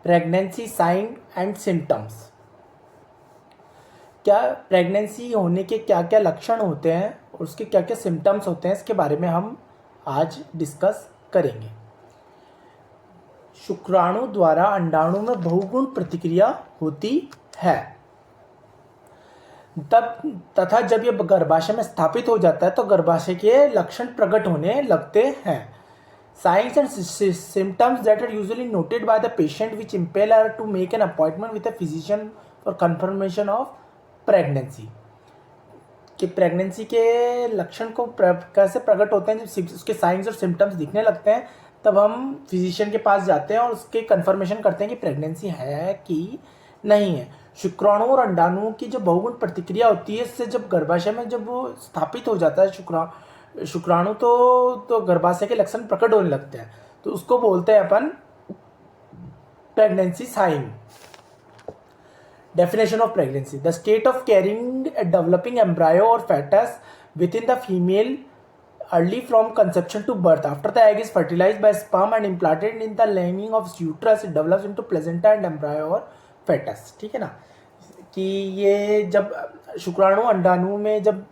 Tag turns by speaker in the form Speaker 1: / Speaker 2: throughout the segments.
Speaker 1: Pregnancy sign and symptoms. क्या pregnancy होने के क्या क्या लक्षण होते हैं और उसके क्या क्या सिम्टम्स होते हैं, इसके बारे में हम आज डिस्कस करेंगे। शुक्राणु द्वारा अंडाणु में बहुगुण प्रतिक्रिया होती है तथा जब यह गर्भाशय में स्थापित हो जाता है तो गर्भाशय के लक्षण प्रकट होने लगते हैं। Signs and symptoms that are usually noted by the patient which impel her to make an appointment with a physician for confirmation of pregnancy। कि प्रेगनेंसी के लक्षण को कैसे प्रकट होते हैं, जब उसके साइंस और सिम्टम्स दिखने लगते हैं तब हम फिजिशियन के पास जाते हैं और उसके कंफर्मेशन करते हैं कि प्रेगनेंसी है कि नहीं है। शुक्राणु और अंडाणु की जो बहुगुण प्रतिक्रिया होती है, इससे जब गर्भाशय में जब वो स्थापित हो जाता है शुक्राणु तो गर्भाशय के लक्षण प्रकट होने लगते हैं, तो उसको बोलते हैं अपन pregnancy sign. Definition of pregnancy: the state of carrying a developing embryo or fetus within the female early from conception to birth. After the egg is fertilized by sperm and implanted in the lining of uterus, it develops into placenta and embryo or fetus। ठीक है ना, कि ये जब शुक्राणु अंडाणु में जब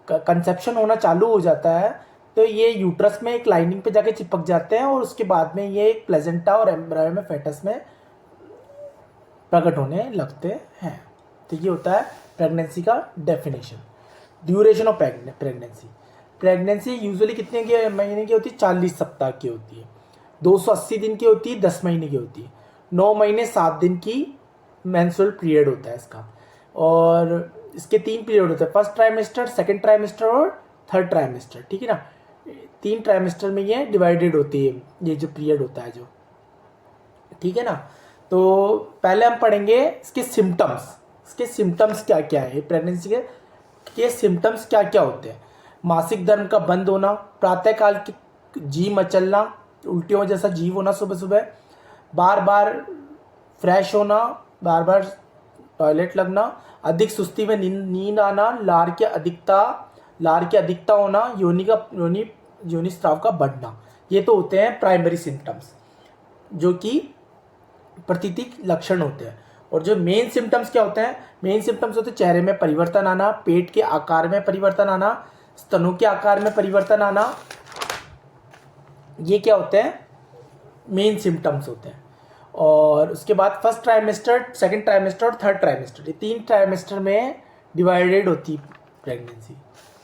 Speaker 1: कंसेप्शन होना चालू हो जाता है तो ये यूट्रस में एक लाइनिंग पे जाके चिपक जाते हैं और उसके बाद में ये एक प्लेजेंटा और एम्ब्रायो में फेटस में प्रकट होने लगते हैं। तो ये होता है प्रेगनेंसी का definition. Duration of pregnancy usually कितने के महीने की होती है? 40 सप्ताह की होती है। 280 दिन की होती है, 10 महीने की होती है। 9 महीने 7 दिन की मेंस्ट्रुअल पीरियड होता है इसका। और इसके 3 पीरियड होते हैं, फर्स्ट ट्राइमेस्टर, सेकेंड ट्राइमेस्टर और थर्ड ट्राइमेस्टर। ठीक है ना, 3 ट्राइमेस्टर में ये डिवाइडेड होती है ये जो पीरियड होता है जो। ठीक है ना, तो पहले हम पढ़ेंगे इसके सिम्टम्स क्या क्या है। प्रेगनेंसी के सिम्टम्स क्या क्या होते हैं? मासिक धर्म का बंद होना, प्रातःकाल की जी मचलना, उल्टियों जैसा जीव होना सुबह सुबह, बार बार फ्रेश होना, बार बार टॉयलेट लगना, अधिक सुस्ती में नींद आना, लार की अधिकता होना, योनि स्राव का बढ़ना। ये तो होते हैं प्राइमरी सिम्टम्स जो कि प्रतीतिक लक्षण होते हैं। और जो मेन सिम्टम्स क्या होते हैं? मेन सिम्टम्स होते हैं चेहरे में परिवर्तन आना, पेट के आकार में परिवर्तन आना, स्तनों के आकार में परिवर्तन आना। ये क्या होते हैं? मेन सिम्टम्स होते हैं। और उसके बाद फर्स्ट ट्राइमेस्टर, सेकंड ट्राइमेस्टर और थर्ड ट्राइमेस्टर, ये 3 ट्राइमेस्टर में डिवाइडेड होती है प्रेगनेंसी।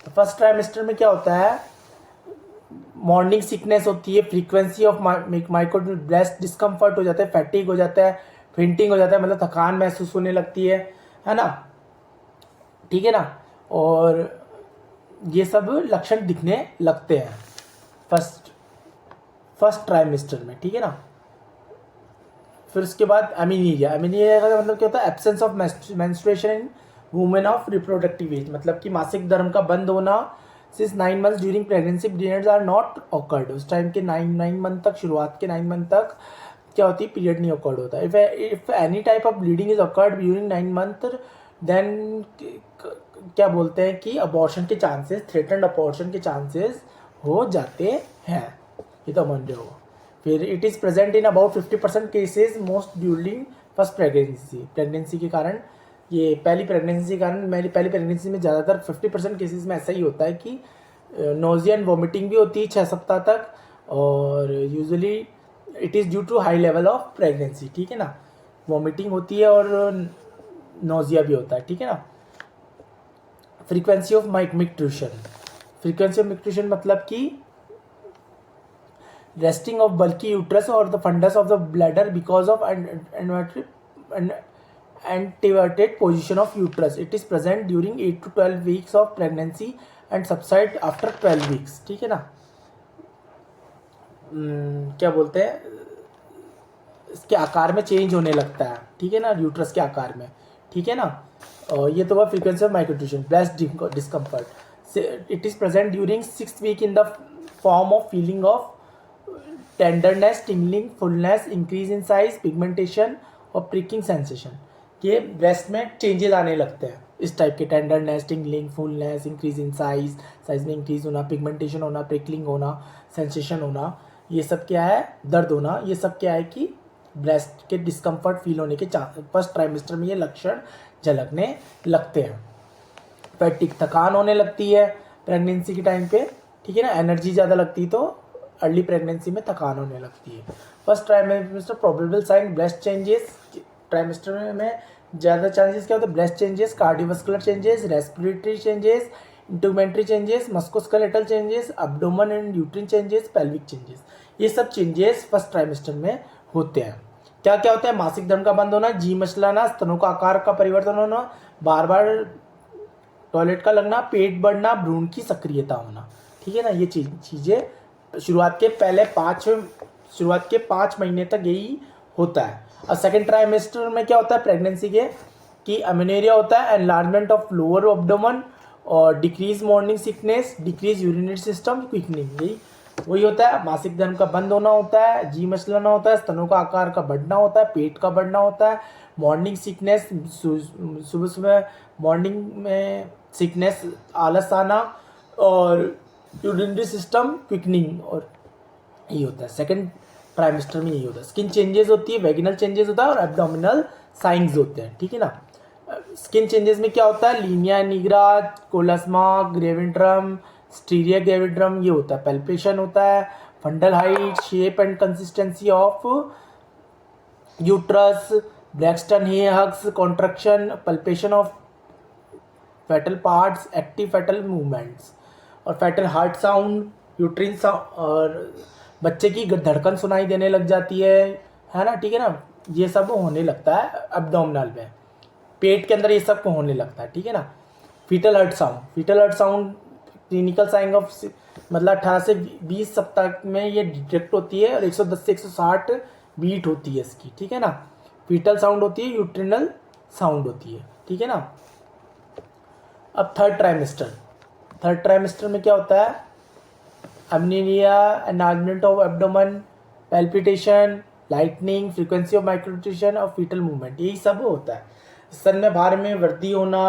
Speaker 1: तो फर्स्ट ट्राइमेस्टर में क्या होता है? मॉर्निंग सिकनेस होती है, frequency of micro breast discomfort हो जाता है, फैटिग हो जाता है, फेंटिंग हो जाता है, मतलब थकान महसूस होने लगती है ना। ठीक है ना, और ये सब लक्षण दिखने लगते हैं फर्स्ट ट्राइमेस्टर में। ठीक है ना, फिर उसके बाद अमीनिया का मतलब क्या होता है? Absence of menstruation in women of reproductive age, मतलब कि मासिक धर्म का बंद होना। Since 9 months during pregnancy periods are not occurred. उस टाइम के 9 मंथ तक, शुरुआत के 9 मंथ तक क्या होती है? पीरियड नहीं ऑकर्ड होता। If any type of bleeding is occurred during 9 month then क्या बोलते हैं कि अबॉर्शन के चांसेस, थ्रेटन्ड अबॉर्शन के चांसेस हो जाते हैं। ये तो मान रहे हो। फिर it is present in about 50% cases most during first pregnancy के कारण। ये पहली प्रेगनेंसी के कारण, मेरी पहली प्रेगनेंसी में ज़्यादातर 50% केसेस में ऐसा ही होता है कि नोजिया एंड वॉमिटिंग भी होती है 6 सप्ताह तक, और usually it is due to high level of pregnancy. ठीक है ना, वॉमिटिंग होती है और नोजिया भी होता है। ठीक है ना। फ्रीक्वेंसी ऑफ मिक्ट्यूशन मतलब कि रेस्टिंग ऑफ बल्की यूट्रस और the fundus of the bladder because of anteverted position of uterus. It is present during 8 to 12 weeks of pregnancy and subside after 12 weeks. ठीक है ना। क्या बोलते हैं, इसके आकार में चेंज होने लगता है। ठीक है ना, यूट्रस के आकार में। ठीक है ना। और ये तो हुआ frequency of micturition. Breast discomfort, it is present during 6th week in the form of feeling of tenderness, tingling, fullness, increase in size, pigmentation और प्रिकिंग सेंसेशन। ये ब्रेस्ट में चेंजेस आने लगते हैं इस टाइप के, tenderness, tingling, fullness, increase in size में increase होना, पिगमेंटेशन होना, प्रिकलिंग होना, सेंसेशन होना। ये सब क्या है? दर्द होना। ये सब क्या है कि ब्रेस्ट के डिस्कम्फर्ट फील होने के फर्स्ट ट्राइमेस्टर में ये लक्षण झलकने लगते हैं। फैटिक, थकान होने लगती है प्रेगनेंसी के टाइम पे, ठीक है ना, एनर्जी ज़्यादा लगती है तो अर्ली प्रेगनेंसी में थकान होने लगती है। First trimester probable sign breast changes, trimester में ज़्यादा चांसेस क्या होते हैं, breast changes, cardiovascular changes, respiratory changes, integumentary changes, musculoskeletal changes, abdomen and uterine changes, pelvic changes, ये सब चेंजेस फर्स्ट ट्राइमेस्टर में होते हैं। क्या क्या होता है, मासिक धर्म का बंद होना, जी मचलाना, स्तनों का आकार का परिवर्तन होना, बार बार टॉयलेट का लगना, पेट बढ़ना, भ्रूण की सक्रियता होना, ठीक है ना, ये चीज़ें शुरुआत के 5 महीने तक यही होता है। और सेकेंड ट्राइमेस्टर में क्या होता है प्रेगनेंसी के, कि अमेनेरिया होता है, एनलार्जमेंट ऑफ लोअर एब्डोमेन और decrease morning sickness, decrease urinary system, quickening, यही वही होता है। मासिक धर्म का बंद होना होता है, जी मचलाना होता है, स्तनों का आकार का बढ़ना होता है, पेट का बढ़ना होता है, मॉर्निंग सिकनेस, सुबह सुबह मॉर्निंग में सिकनेस, आलस आना, और यूरिनरी सिस्टम क्विकनिंग, और यही होता है सेकंड ट्राइमेस्टर में, यही होता है। स्किन चेंजेस होती है, वेगिनल चेंजेस होता है और एब्डोमिनल साइंस होते हैं, ठीक है ना। स्किन चेंजेस में क्या होता है, लीनिया निग्रा, कोलास्मा ग्रेविड्रम, स्टीरिया ग्रेविड्रम, ये होता है। पैल्पेशन होता है, fundal height, shape and consistency of uterus, Braxton hair Hicks, contraction, palpation of fetal parts, active fetal movements, और fetal heart sound, uterine sound, और बच्चे की धड़कन सुनाई देने लग जाती है ना, ठीक है ना, ये सब होने लगता है एब्डोमिनल में, पेट के अंदर ये सब होने लगता है, ठीक है ना। Fetal heart sound clinical sign of, मतलब 18 से 20 सप्ताह में ये डिटेक्ट होती है, और 110 से 160 बीट होती है इसकी, ठीक है ना। फीटल साउंड होती है, यूट्रिनल साउंड होती है, ठीक है ना। अब थर्ड ट्राइमेस्टर में क्या होता है, amenorrhoea, enlargement of abdomen, palpitation, lightening, frequency of micturition और फीटल मूवमेंट, यही सब होता है। स्तन में भार में वृद्धि होना,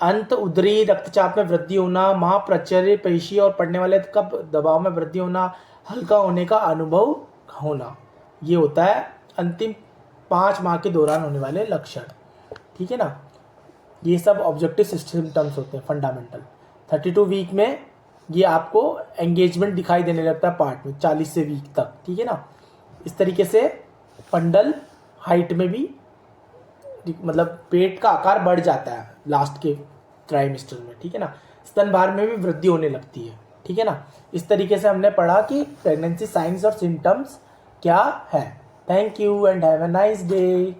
Speaker 1: अंत उदरी रक्तचाप में वृद्धि होना, महाप्रचर्य पेशी और पड़ने वाले कप दबाव में वृद्धि होना, हल्का होने का अनुभव होना, ये होता है अंतिम 5 माह के दौरान होने वाले लक्षण, ठीक है ना। ये सब ऑब्जेक्टिव सिम्टम्स होते हैं फंडामेंटल। 32 वीक में ये आपको एंगेजमेंट दिखाई देने लगता है पार्ट में, 40 से वीक तक, ठीक है ना। इस तरीके से फंडल हाइट में भी, मतलब पेट का आकार बढ़ जाता है लास्ट के ट्राइमेस्टर में, ठीक है ना। स्तन भार में भी वृद्धि होने लगती है, ठीक है ना। इस तरीके से हमने पढ़ा कि प्रेगनेंसी साइंस और सिम्टम्स क्या है। Thank you and have a nice day.